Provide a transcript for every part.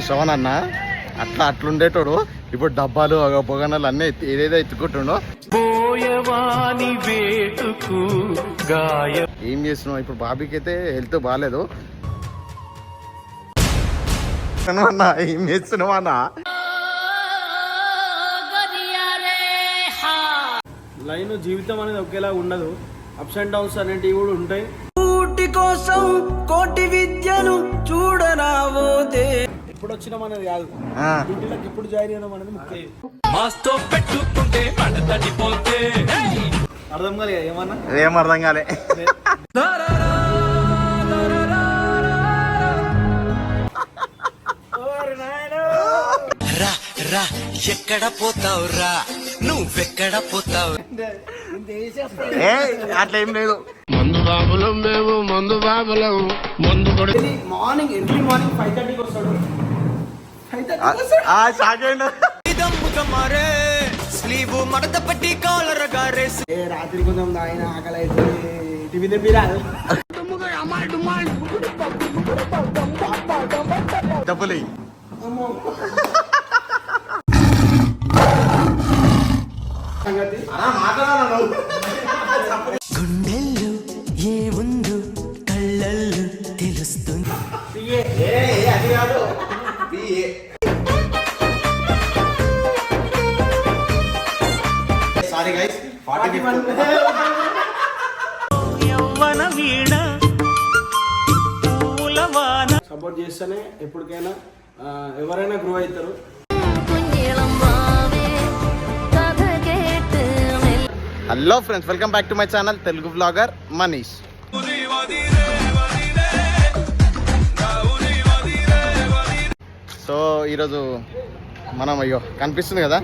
శ్రవణ్ అన్న అట్లా అట్లుండేటోడు ఇప్పుడు డబ్బాలు పొగనాలు అన్నీ ఏదేదో ఎత్తుకుంటుండో. ఏం చేస్తున్నావు ఇప్పుడు? బాబీకి అయితే హెల్త్ బాగాలేదు అన్న. ఏం చేస్తున్నావు అన్న? లైన్ జీవితం అనేది ఒకేలా ఉండదు, అప్స్ అండ్ డౌన్స్ అనేటివి కూడా ఉంటాయి. కోటి కోసం కోటి విద్యను చూడరావోతే ఎప్పుడు వచ్చినాం అనేది కాదు, డ్యూటీలకు ఎప్పుడు జాయిన్ అయినాం అనేది ముఖ్యం. అర్థం కాలే ఏమన్నా? ఏం అర్థం కాలే. ఎక్కడ పోతావు రా, నువ్వెక్కడ పోతావు? అట్లా ఏం లేదు. మందు బాబులం మేము, మందు బాబులం. మందు మార్నింగ్ ఎర్లీ మార్నింగ్ 5:30కి వస్తాడు. రాత్రి కొంచెం ఆయన ఆకలి అయితే టీవీ తెప్పిరాదు. డబ్బులు గుండెల్లో ఏముందో కళ్ళల్లో తెలుస్తుంది. సారీ గైస్, 40 యవ్వన వీణ పూలవాన. సపోర్ట్ చేస్తేనే ఎప్పటికైనా ఎవరైనా గ్రో అవుతారు. Hello friends, welcome back to my channel Telugu vlogger Manish. So ఈరోజు మనం కనిపిస్తుంది కదా,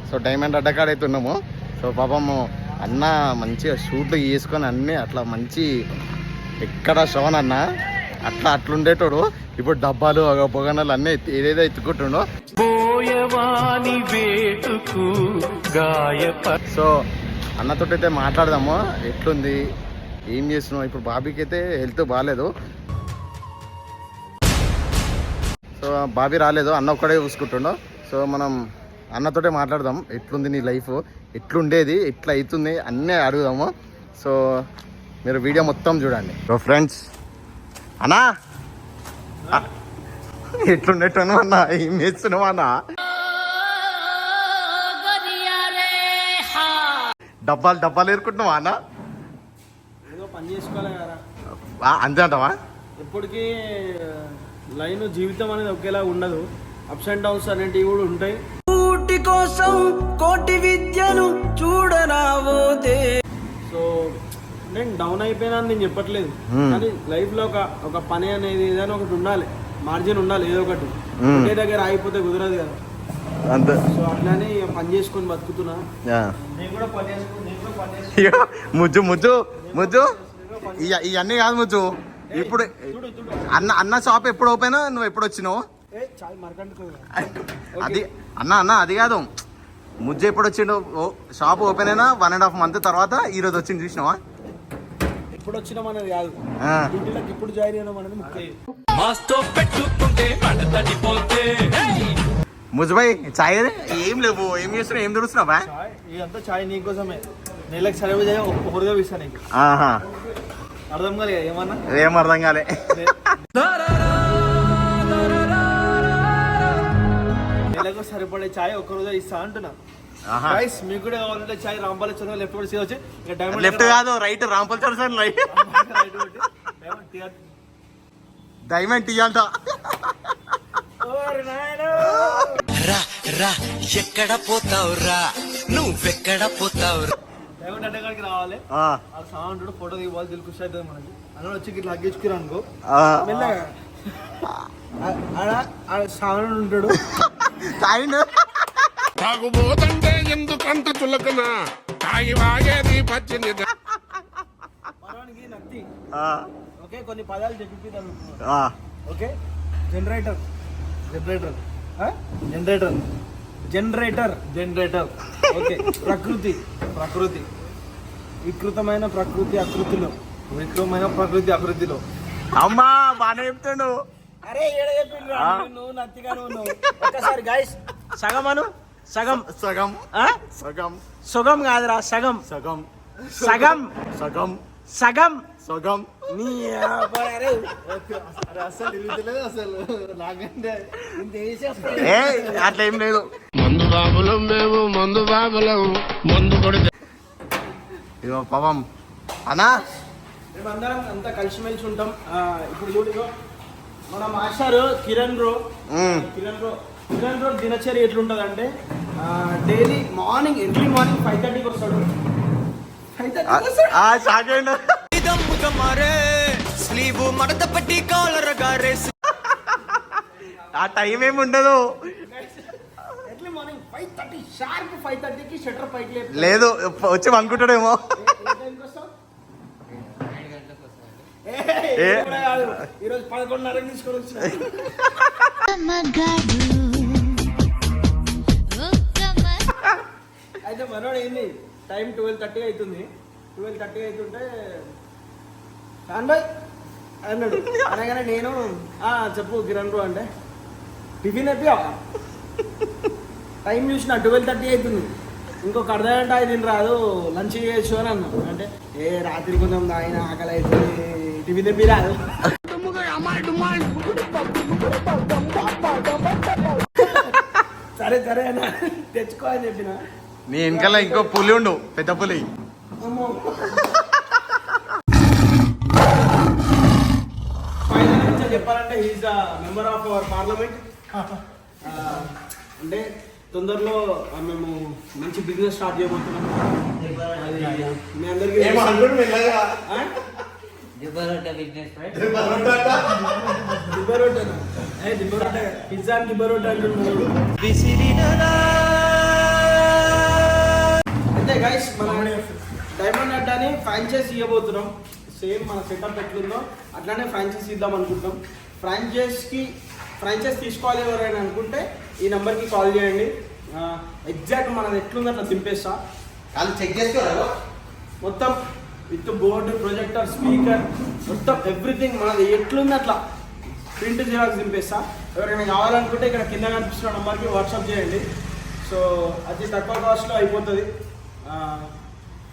సో డైమండ్ అడ్డకాడ అయితే ఉన్నాము. సో పాపము అన్న మంచిగా షూట్లు చేసుకొని అన్నీ అట్లా మంచి ఎక్కడ శ్రవణ్ అన్న అట్లా అట్లుండేటోడు ఇప్పుడు డబ్బాలు పొగనాలు అన్నీ ఏదేదో ఎత్తుకుంటుండో. సో అన్నతో అయితే మాట్లాడదాము, ఎట్లుంది ఏం చేస్తున్నావు ఇప్పుడు? బాబీకి అయితే హెల్త్ బాగాలేదు. సో బాబీ రాలేదు, అన్న ఒక్కడే చూసుకుంటుండో. సో మనం అన్నతోటే మాట్లాడదాం, ఎట్లుంది నీ లైఫ్, ఎట్లుండేది, ఎట్లా అవుతుంది అన్నీ అడుగుదాము. సో మీరు వీడియో మొత్తం చూడండి. సో ఫ్రెండ్స్, అన్నా ఎట్లుండేటాను అన్న? ఏం చేస్తున్నావు అన్న? డబ్బాలు ఏరుకుంటున్నావా అన్న? ఏదో పని చేసుకోవాలి కదా, అంతే అంటావా? ఎప్పటికీ లైన్ జీవితం అనేది ఒకేలా ఉండదు, అప్స్ అండ్ డౌన్స్ అనేటివి కూడా ఉంటాయి. కోటి కోసం కోటి విద్యను చూడరావోతే. సో నేను డౌన్ అయిపోయినా నేను చెప్పట్లేదు, కానీ లైఫ్ లో ఒక పని అనేది ఏదైనా ఒకటి ఉండాలి, మార్జిన్ ఉండాలి, ఏదో ఒకటి. ఒకే దగ్గర ఆగిపోతే కుదరదు కదా. అంతే. సో అట్లానే పని చేసుకొని బతుకుతున్నా. నేను కూడా పని ముజ్జు ఇవన్నీ కాదు ముజ్జు. ఇప్పుడు అన్న షాప్ ఎప్పుడు ఓపెన్, నువ్వు ఎప్పుడు వచ్చినావు? అది అన్న అది కాదు, ముజ్జు ఎప్పుడు వచ్చిండు? షాప్ ఓపెన్ అయినా 1.5 month తర్వాత ఈరోజు వచ్చింది, చూసినావా? ఎప్పుడు వచ్చినాం అనేది కాదు, డ్యూటీలకు ఎప్పుడు జాయిన్ అయినాం అనేది ముఖ్యం. ముజ్జుబాయ్ చాయ్ ఏం లేవు, ఏం చేస్తున్నావు, ఏం దొరుకుతున్నావా? ఇదంతా చాయ్ నీకోసమే, నెలకు సర్వే చేయ ఒకరుగా ఇస్తాను నీకు. అర్థం కాలే ఏమన్నా? ఏం అర్థం కాలే. నెలకు సరిపడే చాయ్ ఒక్కరోజు ఇస్తా అంటున్నా. మీకు కూడా కావాలంటే చాయ్ రాంపల్లి చదువు లెఫ్ట్ కూడా చేయవచ్చు. లెఫ్ట్ కాదు, రైట్. రాంపల్లి చదువు రైట్. డైమండ్ టీ అంట. ఎక్కడ పోతావు రా, నువ్వెక్కడ పోతావు? డైమండ్ అడ్డగాడికి రావాలి, ఆ సౌండ్ ఫోటో దిగాలి, దిల్ ఖుషి అవుతుంది మనకి. అన్న వచ్చి ఇట్లా అగ్గేసుకురా అనుకో, మెల్లగా సౌండ్ ఉంటాడు. తాగుబోతంటే ఎందుకంత చులకన, తాగి వాగేది పచ్చింది. నత్తి ఓకే, కొన్ని పదాలు చెప్పిద్దాం. Okay, generator okay. ప్రకృతి వికృతమైన ప్రకృతి అకృతిలో, వికృతమైన ప్రకృతి అకృతిలో. అమ్మా బాగా చెప్తాడు. అరే ఏడ చెప్పిండ్రు నువ్వు నత్తిగా నువ్వు ఒక్కసారి గైస్ సగం అను సగం సగం ఆ? సగం సుగం కాదురా సగం సగం సగం సగం సగం సగం నీ అబ్బా, అరే అసలు తిరుగుతలేదు అసలు నాకంటే ఏ అట్లా ఏం లేదు మందు బాబులం మేము మందు బాబులం మందు కొడితే ఇగో పాపం అన్నా మేమందరం అంతా కలిసిమెలిసి ఉంటాం ఇప్పుడు చూడు మన మాస్టర్ కిరణ్ బ్రో దినచర్య ఎట్లుంటుంది అంటే డైలీ మార్నింగ్ ఎర్లీ మార్నింగ్ 5:30కి వస్తాడు 5:30 సాగండి దమ్ముగా మారే స్లీవ్ మడత పట్టి కాలర్ గారేసి ఆ టైం ఏమి ఉండదు ఎర్లీ మార్నింగ్ 5:30 షార్ప్ 5:30కి షట్టర్ పైకి లేదు వచ్చి అనుకుంటాడేమో ఈరోజు 11:30కి తీసుకొని వచ్చిన అయితే మనోడు ఏంది టైం 12:30 అవుతుంది 12:30 అవుతుంటే కాన్ బాయ్ అన్నాడు అనగానే నేను చెప్పు కిరణ్ బ్రో అంటే టిఫిన్ అయిపోయా టైం చూసిన 12:30 అవుతుంది ఇంకొక అర్ధగంట ఇది రాదు లంచ్ చేయొచ్చు అని అన్నాను అంటే ఏ రాత్రి కొంచెం ఆయన ఆకలి అవుతుంది టిఫిన్ తెప్పి రాదు సరే సరే అన్న తెచ్చుకో అని చెప్పిన నీ వెనకాల ఇంకో పులి ఉండు పెద్ద పులి చెప్పాలంటే is the member of our parliament అంటే తొందరలో మేము మంచి బిజినెస్ స్టార్ట్ చేయబోతున్నాం మీ అందరికీ పిజ్జా దిబ్బరోట అంటున్నారు అంటే గైస్ మనం డైమండ్ అడ్డాని ఫ్రాంచైజ్ ఇవ్వబోతున్నాం సేమ్ మన సెటప్ ఎట్లుందో అట్లానే ఫ్రాంచైజ్ ఇద్దాం అనుకుంటాం ఫ్రాంచైజ్ తీసుకోవాలి ఎవరైనా అనుకుంటే ఈ నెంబర్కి కాల్ చేయండి ఎగ్జాక్ట్ మనది ఎట్లుందో అట్లా దింపేస్తా వాళ్ళు చెక్ చేసుకోరా మొత్తం విత్ బోర్డు ప్రొజెక్టర్ స్పీకర్ మొత్తం ఎవ్రీథింగ్ మనది ఎట్లుంది అట్లా ప్రింట్ జిరాక్స్ దింపేస్తా ఎవరైనా కావాలనుకుంటే ఇక్కడ కింద కనిపిస్తున్న నెంబర్కి వాట్సాప్ చేయండి సో అది తక్కువ కాస్ట్లో అయిపోతుంది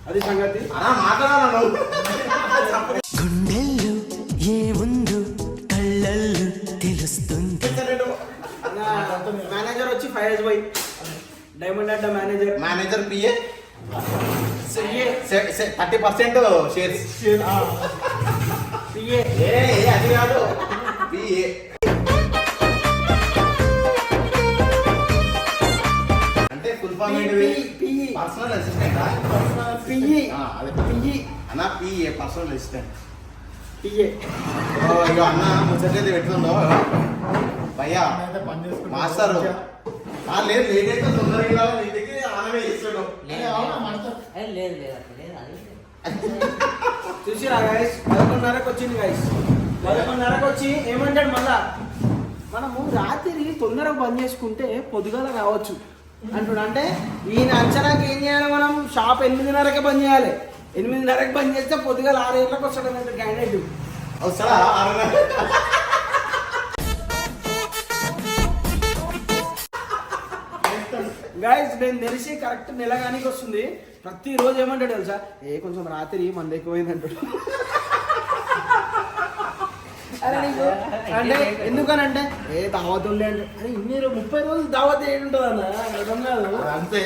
అది సంగతి గుండెల్లో ఏముందో కళ్ళల్లో తెలుస్తుంది మేనేజర్ వచ్చి ఫైజ్ బై డైమండ్ అడ్డా మేనేజర్ పిఏ 30% షేర్స్ పిఏ అది కాదు పిఏ అంటే ఫుల్ ఫామ్ పర్సనల్ అసిస్టెంట్ అన్న పిఏ పర్సనల్ అసిస్టెంట్ పిఏ ఇక అన్న ముచ్చటైతే పెట్టుకుందో భయ్యా మాస్టర్ లేదు లేట్ అయితే తొందరగా ఇంటికి ఆనమే ఇస్తాడు చూసిరా గైస్ 11:30కి వచ్చింది గైస్ 11:30కి వచ్చి ఏమంటాడు మళ్ళా మనము రాత్రి తొందరగా బంద్ చేసుకుంటే పొద్దుగాల రావచ్చు అంటున్నా అంటే ఈయన అంచనాకి ఏం చేయాలి మనం షాప్ 8:30కే బంద్ చేయాలి 8:30కి బంద్ చేస్తే పొద్దుగాల 6 గంటలకు వస్తాడు అంటే క్యాండిడేట్ వస్తాడా గైస్ నేను తెలిసి కరెక్ట్ నెలగానికి వస్తుంది ప్రతిరోజు ఏమంటాడు తెలుసా కొంచెం రాత్రి మంది ఎక్కువైందంటాడు అరే నీకు అంటే ఎందుకనంటే దావతులే అంటే అరే ఇన్ని 30 రోజులు దావత్ ఏంటుంటుంది అన్న అర్థం కాదు అంతే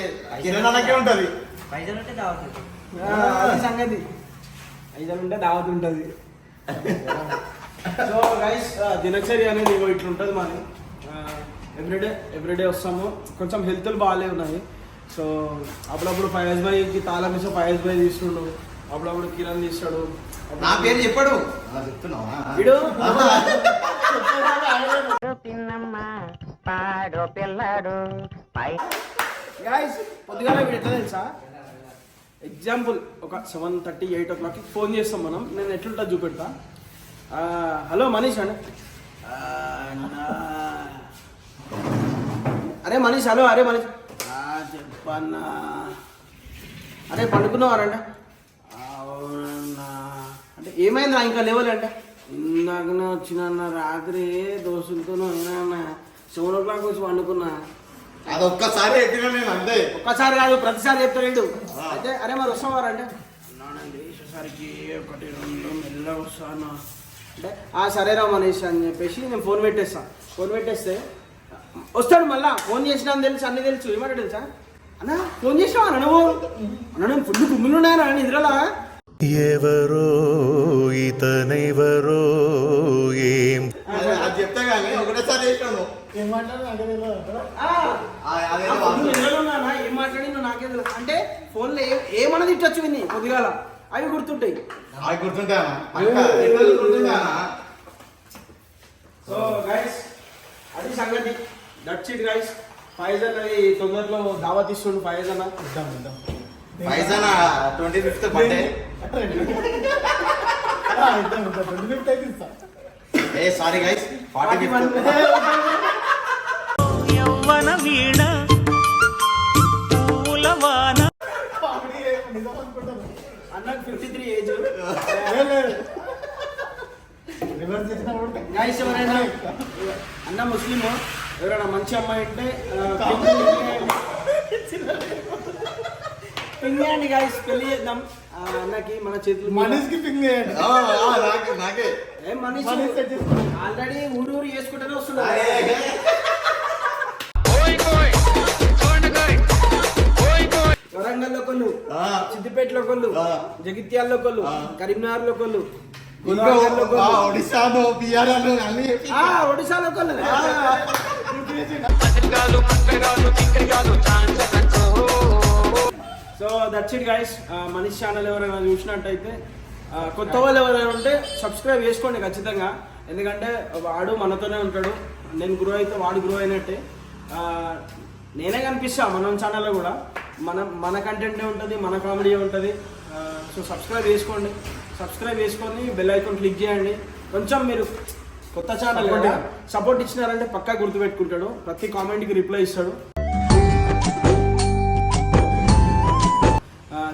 కిరణకే ఉంటుంది అది సంగతి 5 ఉంటే దావత్ ఉంటుంది సో గైస్ దినచర్య అనేది ఇట్లుంటుంది మరి ఎవ్రీడే వస్తాము కొంచెం హెల్త్లు బాగాలే ఉన్నాయి సో అప్పుడప్పుడు ఫైజ్ బైకి తాళం ఇస్తే ఫైజ్ బై తీస్తుండు అప్పుడప్పుడు కిరణ్ తీస్తాడు నా పేరు చెప్పాడు చెప్తున్నావా వీడు గైస్ పొద్దుగాల వీడు ఎట్లా తెలుసా ఎగ్జాంపుల్ ఒక 7:30 8 o'clockకి ఫోన్ చేస్తాం మనం నేను ఎట్లుంటా చూపెడతా హలో మనీష్ అండి అరే మనీష్ హలో అరే మనీష్ చెప్పన్నా అరే పండుకున్నావారంటే అవునన్నా అంటే ఏమైందిరా ఇంకా లేవలే అంటే ఇందాకనే వచ్చిన రాత్రి దోస్తులతో అయినా 7 o'clock వచ్చి వండుకున్నా. అది ఒక్కసారి ఎక్కినా నేను అంతే. ఒక్కసారి కాదు ప్రతిసారి చెప్తాడు. అయితే అరే మరి వస్తావారు అంటే నానండి వేసేసరికి 1 2 మెల్లగా వస్తాను అంటే సరేరా మనీష్ అని చెప్పేసి నేను ఫోన్ పెట్టేస్తాను. ఫోన్ పెట్టేస్తే వస్తాడు మళ్ళా. ఫోన్ చేసినా తెలుసు అన్నీ తెలుసు. ఏమంటాడు తెలుసా అన్న ఫోన్ చేసినావా అన్న నువ్వు అన్న నేను ఫుల్ గుమ్మిలు ఉన్నాయా నిద్రలా ఎవరో ఇతనెవరో ఏం అది చెప్తా కానీ ఒకటేసారి చేసినాను. ఏం మాట్లాడి నువ్వు నాకే తెలుసు అంటే ఫోన్లో ఏమన్నా తిట్టొచ్చు విని కొద్దిగాల అవి గుర్తుంటాయి. అవి గుర్తుంటాయా? సో గైస్ అది సంగతి. That's it guys. ఫైజన్ అది తొందరలో దావత్ ఇస్తుండు. Faizan 25th birthday. ఏ సారీ గైస్ 45th. యవ్వన వీణ పూలవాన అన్నకు 53 ఏజ్. గైస్ ఎవరైనా అన్న ముస్లిం ఎవరైనా మంచి అమ్మాయి అంటే పింగ్ చేయండి గైస్. పెళ్లి చేద్దాం అన్నకి మన చేతులు మనీష్కి పింగ్ చేయండి. నాకే ఏం మనీష్ ఆల్రెడీ ఊరు చేసుకుంటూనే వస్తున్నాడు. వరంగల్ ఒకళ్ళు, సిద్దిపేటలో ఒకళ్ళు, జగిత్యాలలో ఒకళ్ళు, కరీంనగర్ లో ఒకళ్ళు, ఒడిశాలో బిహార్లో అన్ని ఒడిశాలో ఒకళ్ళు. So that's it guys. Manish channel ఎవరైనా చూసినట్టయితే కొత్త వాళ్ళు ఎవరైనా ఉంటే సబ్స్క్రైబ్ చేసుకోండి ఖచ్చితంగా. ఎందుకంటే వాడు మనతోనే ఉంటాడు. నేను గ్రో అయితే వాడు గ్రో అయినట్టే. నేనే కనిపిస్తా మన ఛానల్లో కూడా. మన కంటెంటే ఉంటుంది, మన కామెడీ ఉంటుంది. సో సబ్స్క్రైబ్ చేసుకోండి. సబ్స్క్రైబ్ చేసుకొని బెల్ ఐకాన్ క్లిక్ చేయండి. కొంచెం మీరు కొత్త ఛానల్ కదా సపోర్ట్ ఇచ్చినారంటే పక్కా గుర్తుపెట్టుకుంటాడు. ప్రతి కామెంట్కి రిప్లై ఇస్తాడు.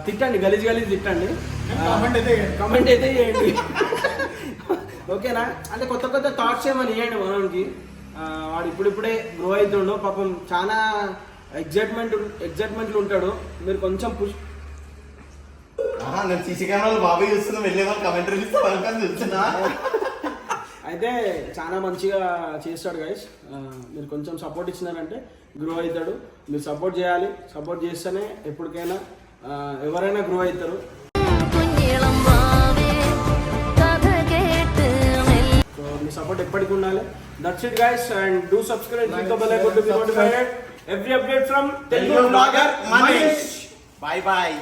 తిట్టండి, గలీజ్ తిట్టండి, కామెంట్ అయితే చేయండి. ఓకేనా? అంటే కొత్త కొత్త థాట్స్ ఏమని ఇవ్వండి మనకి. వాడు ఇప్పుడిప్పుడే గ్రో అవుతుండు. పాపం చాలా ఎగ్జైట్మెంట్లు ఉంటాడు. మీరు కొంచెం నేను సీసీ కెమెరాలు బాబాయ్ చూస్తున్నా వెళ్ళే వాళ్ళు కమెంటరీ చూస్తున్నా. అయితే చాలా మంచిగా చేస్తాడు గైస్. మీరు కొంచెం సపోర్ట్ ఇచ్చినారంటే గ్రో అవుతాడు. మీరు సపోర్ట్ చేయాలి. సపోర్ట్ చేస్తేనే ఎప్పటికైనా ఎవరైనా గ్రో అవుతారు. సో మీ సపోర్ట్ ఎప్పటికి ఉండాలి. That's it guys. And do subscribe, click the bell icon to be notified every update from Telugu vlogger Manish. Bye bye.